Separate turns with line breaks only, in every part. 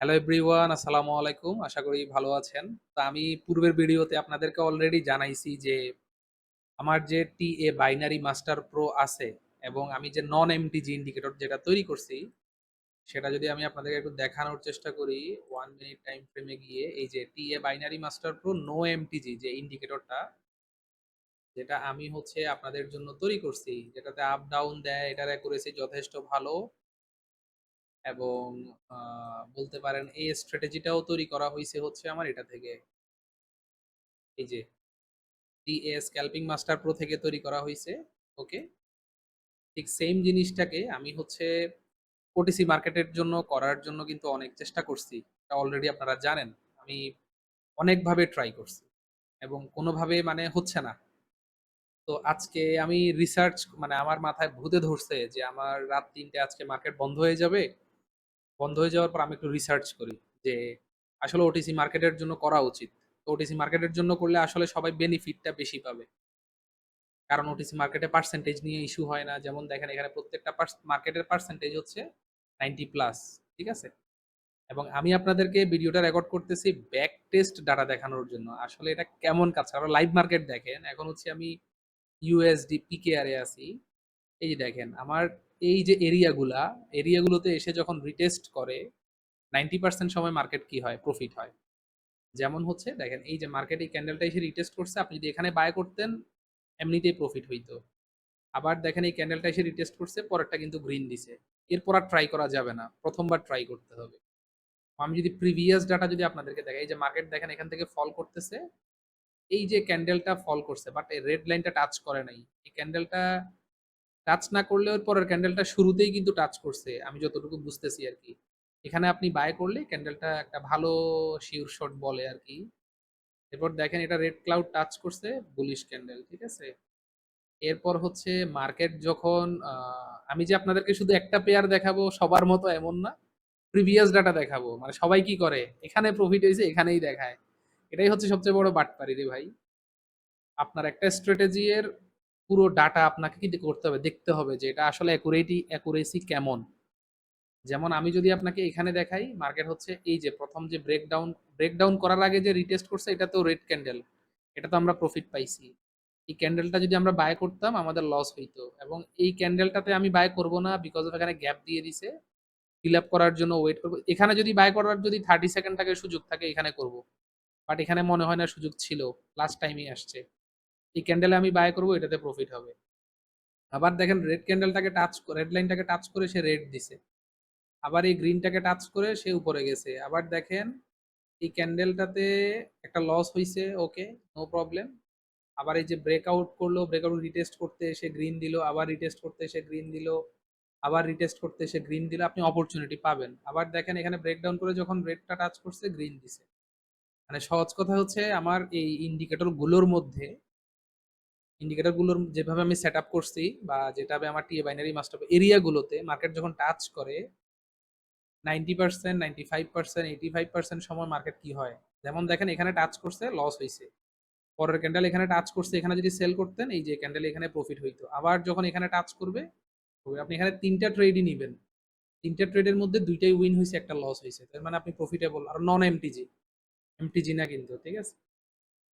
Hello everyone, আসসালামু আলাইকুম। আশা করি ভালো আছেন। তো আমি পূর্বের ভিডিওতে আপনাদেরকে অলরেডি জানাইছি যে আমার যে টিএ বাইনারি মাস্টার প্রো আছে এবং আমি যে নন এমটিজি ইন্ডিকেটর যেটা তৈরি করছি সেটা যদি আমি আপনাদেরকে একটু দেখানোর চেষ্টা করি 1 মিনিট টাইম ফ্রেমে গিয়ে এই যে TA binary master pro no MTG যে ইন্ডিকেটরটা যেটা আমি হচ্ছে আপনাদের জন্য তৈরি করছি, যেটাতে আপ ডাউন দেয়, এটার অ্যাকুরেসি যথেষ্ট ভালো এবং বলতে পারেন এই স্ট্র্যাটেজিটাও তৈরি করা হইছে হচ্ছে আমার এটা থেকে। এই যে টিএ স্ক্যালপিং মাস্টার প্রো থেকে তৈরি করা হইছে। ওকে? ঠিক সেইম জিনিসটাকে আমি হচ্ছে ওটিসি মার্কেটের জন্য করার জন্য কিন্তু অনেক চেষ্টা করছি। এটা অলরেডি আপনারা জানেন। আমি অনেকভাবে ট্রাই করছি এবং কোনোভাবে মানে হচ্ছে না। তো আজকে আমি রিসার্চ মানে আমার মাথায় ভূতে ধরছে যে আমার রাত ৩ টে আজকে মার্কেট বন্ধ হয়ে যাবে। বন্ধ হয়ে যাওয়ার পর আমি একটু রিসার্চ করি যে আসলে ওটিসি মার্কেটের জন্য করা উচিত। তো ওটিসি মার্কেটের জন্য করলে আসলে সবাই বেনিফিটটা বেশি পাবে। কারণ ওটিসি মার্কেটে পার্সেন্টেজ নিয়ে ইস্যু হয় না। যেমন দেখেন এখানে প্রত্যেকটা মার্কেটের পার্সেন্টেজ হচ্ছে 90 প্লাস। ঠিক আছে? এবং আমি আপনাদেরকে ভিডিওটা রেকর্ড করতেছি ব্যাক টেস্ট ডাটা দেখানোর জন্য। আসলে এটা কেমন কাজ? কারণ লাইভ মার্কেট দেখেন। এখন হচ্ছে আমি ইউএসডি পিকেআর এ আছি। এই যে দেখেন আমার এই যে এরিয়াগুলোতে এসে যখন রিটেস্ট করে 90% সময় মার্কেট কি হয়? প্রফিট হয়। যেমন হচ্ছে দেখেন এই যে মার্কেট এই ক্যান্ডেলটা এসে রিটেস্ট করছে। আপনি যদি এখানে বায় করতেন এমনিতেই প্রফিট হইতো। আবার দেখেন এই ক্যান্ডেলটা এসে রিটেস্ট করছে, পরেরটা কিন্তু গ্রিন দিছে। এরপর আর ট্রাই করা যাবে না, প্রথমবার ট্রাই করতে হবে। আমি যদি প্রিভিয়াস ডাটা যদি আপনাদেরকে দেখাই, এই যে মার্কেট দেখেন এখান থেকে ফল করতেছে, এই যে ক্যান্ডেলটা ফল করছে বাট এই রেড লাইনটা টাচ করে নাই। এই ক্যান্ডেলটা টাচ না করলেও এর পরের ক্যান্ডেলটা শুরুতেই কিন্তু টাচ করছে, আমি যতটুকু বুঝতেছি আর কি। এখানে আপনি বাই করলে ক্যান্ডেলটা একটা ভালো শিওর শট বলে আর কি। এরপর দেখেন এটা রেড ক্লাউড টাচ করছে, বুলিশ ক্যান্ডেল। ঠিক আছে? এরপর হচ্ছে মার্কেট যখন আমি যে আপনাদেরকে শুধু একটা পেয়ার দেখাবো সবার মতো এমন না। প্রিভিয়াস ডাটা দেখাবো। মানে সবাই কি করে? এখানে প্রফিট হইছে এখানেই দেখায়। এটাই হচ্ছে সবচেয়ে বড় বাটপারি রে ভাই। আপনার একটা স্ট্র্যাটেজি এর পুরো ডাটা আপনাকে কি করতে হবে? দেখতে হবে যে এটা আসলে অ্যাকুরেসি কেমন? যেমন আমি যদি আপনাকে এখানে দেখাই, মার্কেট হচ্ছে এই যে ১ম যে ব্রেকডাউন করার আগে যে রিটেস্ট করছে এটা তো রেড ক্যান্ডেল। এটা তো আমরা প্রফিট পাইছি। এই ক্যান্ডেলটা যদি আমরা বায় করতাম আমাদের লস হইতো এবং এই ক্যান্ডেলটাতে আমি বায় করব না বিকজ অফ এখানে গ্যাপ দিয়ে দিছে। ফিল আপ করার জন্য ওয়েট করব। এখানে যদি বায় করার যদি 30 সেকেন্ড থাকে সুযোগ থাকে এখানে করব। বাট এখানে মনে হয় না সুযোগ ছিল। লাস্ট টাইমই আসছে। এই ক্যান্ডেলে আমি বায় করব, এটাতে প্রফিট হবে। আবার দেখেন রেড লাইনটাকে টাচ করে সে রেড দিছে। আবার এই গ্রিনটাকে টাচ করে সে উপরে গেছে। আবার দেখেন এই ক্যান্ডেলটাতে একটা লস হইছে, ওকে, নো প্রবলেম। আবার এই যে ব্রেকআউট করলো, ব্রেকআউট রিটেস্ট করতে এসে গ্রিন দিল, আবার রিটেস্ট করতে এসে গ্রিন দিল, আবার রিটেস্ট করতে এসে গ্রিন দিল, আপনি অপরচুনিটি পাবেন। আবার দেখেন এখানে ব্রেকডাউন করে যখন রেডটা টাচ করছে গ্রিন দিছে। মানে সহজ কথা হচ্ছে আমার এই ইন্ডিকেটর গুলোর যেভাবে আমি সেট আপ করছি বা যেটাবে আমার টিএ বাইনারি মাস্টার এরিয়াগুলোতে মার্কেট যখন টাচ করে 90%, 95%, 85% সময় মার্কেট কি হয়? যেমন দেখেন এখানে টাচ করছে, লস হইছে। পরের ক্যান্ডেল এখানে টাচ করছে, এখানে যদি সেল করতেন এই যে ক্যান্ডেল এখানে প্রফিট হইতো। আবার যখন এখানে টাচ করবে, আপনি এখানে ৩ টা ট্রেডই নিবেন। ৩ টা ট্রেডের মধ্যে ২ টাই উইন হইছে, একটা লস হইছে। তার মানে আপনি প্রফিটেবল আর নন এমটিজি। এমটিজি না কিন্তু, ঠিক আছে?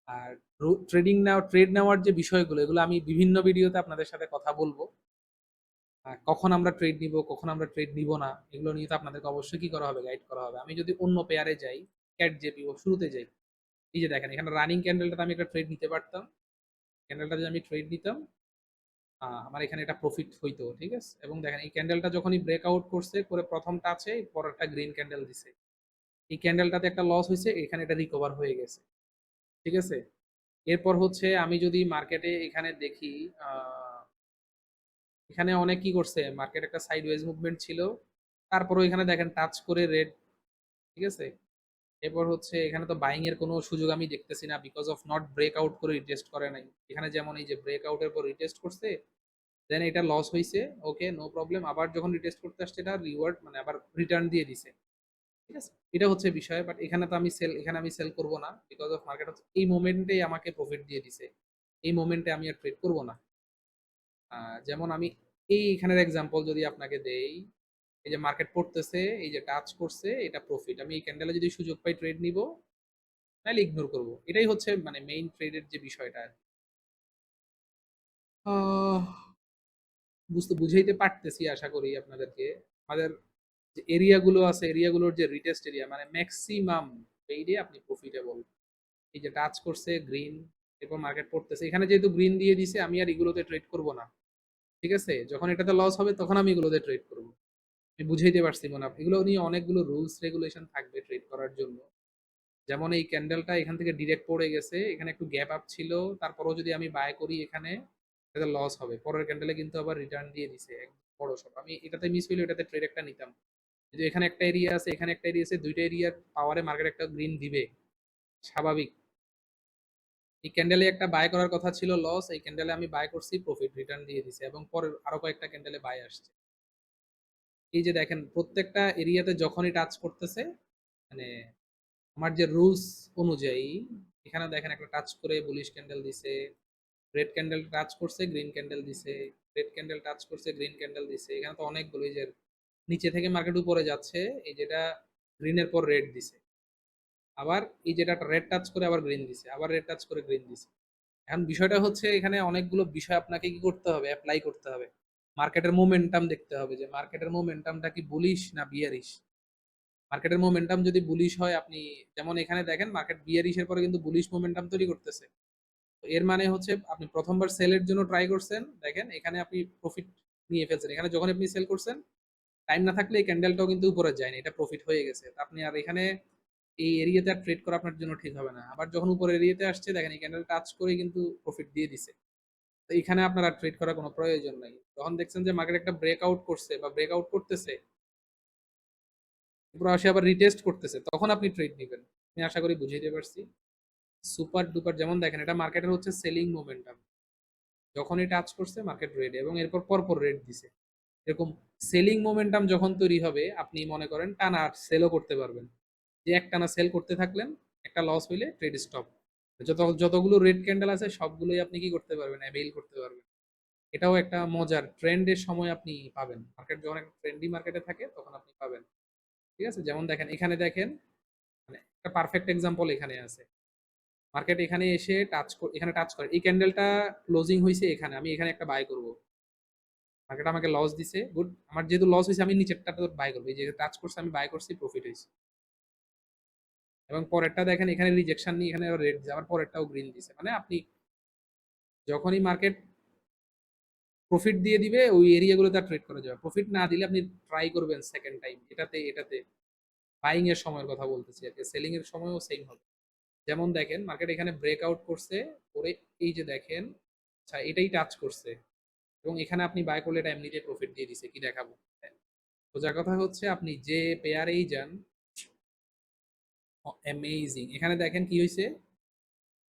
আর ট্রেড নেওয়ার যে বিষয়গুলো এগুলো আমি বিভিন্ন ভিডিওতে আপনাদের সাথে কথা বলবো। কখন আমরা ট্রেড নিব, কখন আমরা ট্রেড নিব না, এগুলো নিয়ে তো আপনাদেরকে অবশ্যই কি করা হবে? গাইড করা হবে। আমি যদি অন্য পেয়ারে যাই, ক্যাট জেপি ও শুরুতে যাই। এই যে দেখেন এখানে রানিং ক্যান্ডেলটাতে আমি একটা ট্রেড নিতে পারতাম। ক্যান্ডেলটা যদি আমি ট্রেড নিতাম, আমার এখানে এটা প্রফিট হইতো। ঠিক আছে? এবং দেখেন এই ক্যান্ডেলটা যখনই ব্রেকআউট করছে, করে ১ম টাচে পরেরটা গ্রিন ক্যান্ডেল দিছে। এই ক্যান্ডেলটাতে একটা লস হইছে, এখানে এটা রিকভার হয়ে গেছে। ঠিক আছে? এরপর হচ্ছে আমি যদি মার্কেটে এখানে দেখি, আ এখানে অনেক কি করছে, মার্কেট একটা সাইডওয়েজ মুভমেন্ট ছিল। তারপরেও এখানে দেখেন টাচ করে রেড। ঠিক আছে? এরপর হচ্ছে এখানে তো বাইং এর কোনো সুযোগ আমি দেখতেছি না বিকজ অফ নট ব্রেকআউট করে রিটেস্ট করে নাই। এখানে যেমন এই যে ব্রেকআউট এর পর রিটেস্ট করছে, দেন এটা লস হইছে। ওকে, নো প্রবলেম। আবার যখন রিটেস্ট করতে আসছে এটা রিওয়ার্ড মানে আবার রিটার্ন দিয়ে দিছে। ঠিক আছে? এটা হচ্ছে বিষয়। বাট এখানে আমি সেল করব না বিকজ অফ মার্কেট হচ্ছে এই মোমেন্টেই আমাকে প্রফিট দিয়ে দিছে। এই মোমেন্টে আমি আর ট্রেড করব না। যেমন আমি এখানের এক্সাম্পল যদি আপনাকে দেই, এই যে মার্কেট পড়তেছে, এই যে টাচ করছে, এটা প্রফিট। আমি এই ক্যান্ডেলে যদি সুযোগ পাই ট্রেড নিব, নাহলে ইগনোর করব। এটাই হচ্ছে মানে মেইন ট্রেডের যে বিষয়টা আর কি। আহ, বুঝাইতে পারতেছি আশা করি আপনাদেরকে। আমাদের যে এরিয়া গুলো আছে, এরিয়াগুলোর যে রিটেস্ট এরিয়া মানে ম্যাক্সিমাম এই দিয়ে আপনি প্রফিটেবল। এই যে টাচ করছে গ্রিন, এরপর মার্কেট পড়তেছে, এখানে যেহেতু গ্রিন দিয়ে দিছে আমি আর এগুলোতে ট্রেড করব না। ঠিক আছে, যখন এটাতে লস হবে তখন আমি এগুলোতে ট্রেড করব। আমি বুঝাইতে পারছি মনে হয়। এগুলো নিয়ে অনেকগুলো রুলস রেগুলেশন থাকবে ট্রেড করার জন্য। যেমন এই ক্যান্ডেলটা এখান থেকে ডিরেক্ট পড়ে গেছে, এখানে একটু গ্যাপ আপ ছিল, তারপরেও যদি আমি বাই করি এখানে, এটা লস হবে। পরের ক্যান্ডেলে কিন্তু আবার রিটার্ন দিয়ে দিছে একদম বড় সড়। আমি এটাতে মিস হইলে এটাতে ট্রেড একটা নিতাম। কিন্তু এখানে একটা এরিয়া আছে, এখানে একটা এরিয়া আছে, দুইটা এরিয়ার পাওয়ারে মার্কেট একটা গ্রিন দিবে, স্বাভাবিক। এই ক্যান্ডেলে একটা বাই করার কথা ছিল, লস। এই ক্যান্ডেলে আমি বাই করছি, প্রফিট রিটার্ন দিয়ে দিছে, এবং পরের আরো কয়েকটা ক্যান্ডেলে বাই আসছে। এই যে দেখেন প্রত্যেকটা এরিয়াতে যখনই টাচ করতেছে, মানে আমার যে রুলস অনুযায়ী, এখানে দেখেন একটা টাচ করে বুলিশ ক্যান্ডেল দিছে, রেড ক্যান্ডেল টাচ করছে গ্রিন ক্যান্ডেল দিছে, রেড ক্যান্ডেল টাচ করছে গ্রিন ক্যান্ডেল দিছে। এখানে তো অনেকগুলো, এই যে নিচে থেকে মার্কেট উপরে যাচ্ছে, এই যেটা গ্রিনের পর রেড দিছে, আবার এই যেটা রেড টাচ করে আবার গ্রিন দিছে, আবার রেড টাচ করে গ্রিন দিছে। এখন বিষয়টা হচ্ছে এখানে অনেকগুলো বিষয় আপনাকে কি করতে হবে, অ্যাপ্লাই করতে হবে। মার্কেটের মোমেন্টাম দেখতে হবে, যে মার্কেটের মোমেন্টামটা কি বুলিশ না বিয়ারিশ। মার্কেটের মোমেন্টাম যদি বুলিশ হয়, আপনি যেমন এখানে দেখেন মার্কেট বিয়ারিশের পরে কিন্তু বুলিশ মোমেন্টাম তৈরি করতেছে। তো এর মানে হচ্ছে আপনি প্রথমবার সেলের জন্য ট্রাই করছেন, দেখেন এখানে আপনি প্রফিট নিয়ে ফেলছেন। এখানে যখন আপনি সেল করছেন, টাইম না থাকলে এই ক্যান্ডেলটাও কিন্তু উপরে যায়নি, এটা প্রফিট হয়ে গেছে। তা আপনি আর এখানে এই এরিয়াতে আর ট্রেড করা আপনার জন্য ঠিক হবে না। আবার যখন উপরে এরিয়াতে আসছে, দেখেন এই ক্যান্ডেল টাচ করে কিন্তু প্রফিট দিয়ে দিছে। তো এখানে আপনার আর ট্রেড করার কোনো প্রয়োজন নাই। যখন দেখছেন যে মার্কেট একটা ব্রেকআউট করছে বা ব্রেকআউট করতেছে, এরপর আসে আবার রিটেস্ট করতেছে, তখন আপনি ট্রেড নেবেন। আমি আশা করি বুঝাইতে পারছি। সুপার ডুপার, যেমন দেখেন এটা মার্কেটের হচ্ছে সেলিং মোমেন্টাম, যখনই টাচ করছে মার্কেট রেড, এবং এরপর পরপর রেড দিছে। এরকম সেলিং মোমেন্টাম যখন তৈরি হবে, আপনি মনে করেন টানা সেলও করতে পারবেন। যে একটানা সেল করতে থাকলেন, একটা লস হইলে ট্রেড স্টপ। যতগুলো রেড ক্যান্ডেল আছে সবগুলোই আপনি কি করতে পারবেন, অ্যাভেইল করতে পারবেন। এটাও একটা মজার ট্রেন্ডের সময় আপনি পাবেন। মার্কেট যখন একটা ট্রেন্ডি মার্কেটে থাকে তখন আপনি পাবেন। ঠিক আছে, যেমন দেখেন এখানে দেখেন, মানে একটা পারফেক্ট এক্সাম্পল এখানে আছে। মার্কেট এখানে এসে এখানে টাচ করে, এই ক্যান্ডেলটা ক্লোজিং হয়েছে এখানে, আমি এখানে একটা বাই করব। মার্কেট আমাকে লস দিছে, গুড। আমার যেহেতু লস হয়েছে আমি নিচেরটা বাই করবো, এই যে টাচ করছে আমি বাই করছি, প্রফিট হয়েছে। এবং পরেরটা দেখেন এখানে রিজেকশন নিয়ে এখানে রেড দিছে, আবার পরেরটাও গ্রিন দিছে। মানে আপনি যখনই মার্কেট প্রফিট দিয়ে দিবে ওই এরিয়াগুলোতে ট্রেড করা যাবে। প্রফিট না দিলে আপনি ট্রাই করবেন সেকেন্ড টাইম এটাতে, এটাতে বাইং এর সময়ের কথা বলতেছি আর কি, সেলিং এর সময়ও সেম হবে। যেমন দেখেন মার্কেট এখানে ব্রেকআউট করছে, করে এই যে দেখেন, আচ্ছা এটাই টাচ করছে, এবং এখানে আপনি বাই করলে এটা এমনিতে প্রফিট দিয়ে দিছে, কি দেখাবো। সোজা কথা হচ্ছে আপনি যে পেয়ারেই যান, অ্যামেজিং। এখানে দেখেন কি হয়েছে,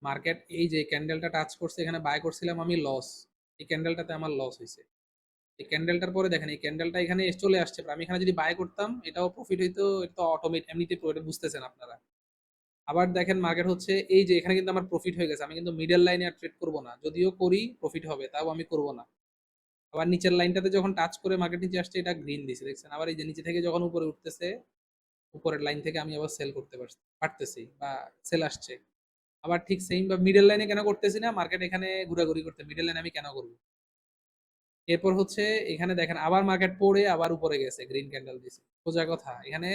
মার্কেট এই যে ক্যান্ডেলটা টাচ করছে, এখানে বাই করছিলাম আমি, লস। এই ক্যান্ডেলটাতে আমার লস হয়েছে। এই ক্যান্ডেলটার পরে দেখেন এই ক্যান্ডেলটা এখানে চলে আসছে, আমি এখানে যদি বাই করতাম এটাও প্রফিট হইতো, এটা তো অটোমেট এমনিতে এটা বুঝতেছেন আপনারা। আবার দেখেন মার্কেট হচ্ছে এই যে এখানে কিন্তু আমার প্রফিট হয়ে গেছে, আমি কিন্তু মিডল লাইনে আর ট্রেড করবো না, যদিও করি প্রফিট হবে তাও আমি করব না। আবার নিচের লাইনটাতে যখন টাচ করে মার্কেট নিচে আসছে, এটা গ্রিন দিছে দেখছেন। আবার এই যে নিচে থেকে যখন উপরে উঠতেছে, উপরের লাইন থেকে আমি আবার সেল করতে পারতেছি বা সেল আসছে। আবার ঠিক সেম বা মিডল লাইনে কেন করতেছি না, মার্কেট এখানে ঘোরাঘুরি করতে, মিডল লাইনে আমি কেন করবো। এরপর হচ্ছে এখানে দেখেন আবার মার্কেট পড়ে আবার উপরে গেছে, গ্রিন ক্যান্ডেল দিছে। সোজা কথা এখানে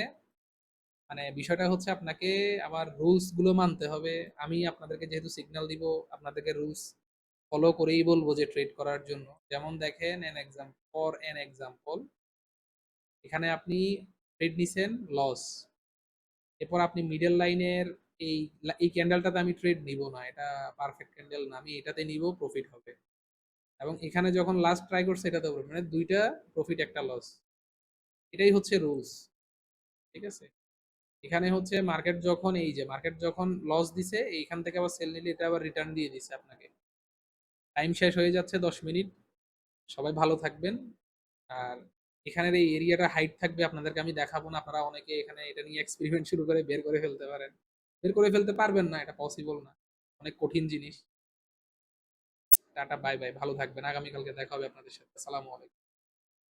মানে বিষয়টা হচ্ছে আপনাকে আবার রুলস গুলো মানতে হবে। আমি আপনাদেরকে যেহেতু সিগন্যাল দিব, আপনাদেরকে রুলস ফলো করেই বলবো যে ট্রেড করার জন্য। যেমন দেখেন এন এক্সাম্পল, এখানে আপনি ট্রেড নিছেন, লস। এরপর আপনি মিডল লাইনের এই এই ক্যান্ডেলটাতে আমি ট্রেড নিব না, এটা পারফেক্ট ক্যান্ডেল না, আমি এটাতে নিব, প্রফিট হবে। এবং এখানে যখন লাস্ট ট্রাই করছে এটাতে মানে দুইটা প্রফিট একটা লস, এটাই হচ্ছে রুলস। ঠিক আছে, এখানে হচ্ছে মার্কেট যখন এই যে মার্কেট যখন লস দিছে, এইখান থেকে আবার সেল নিলে এটা আবার রিটার্ন দিয়ে দিছে আপনাকে। টাইম শেষ হয়ে যাচ্ছে, 10 মিনিট। সবাই ভালো থাকবেন। আর এখানের এই এরিয়াটা হাইট থাকবে, আপনাদেরকে আমি দেখাবো না, আপনারা অনেকে এখানে এটা নিয়ে এক্সপেরিমেন্ট শুরু করে বের করে ফেলতে পারেন। বের করে ফেলতে পারবেন না, এটা পসিবল না, অনেক কঠিন জিনিস। টাটা, বাই বাই, ভালো থাকবেন। আগামীকালকে দেখা হবে আপনাদের সাথে। আসসালামু আলাইকুম।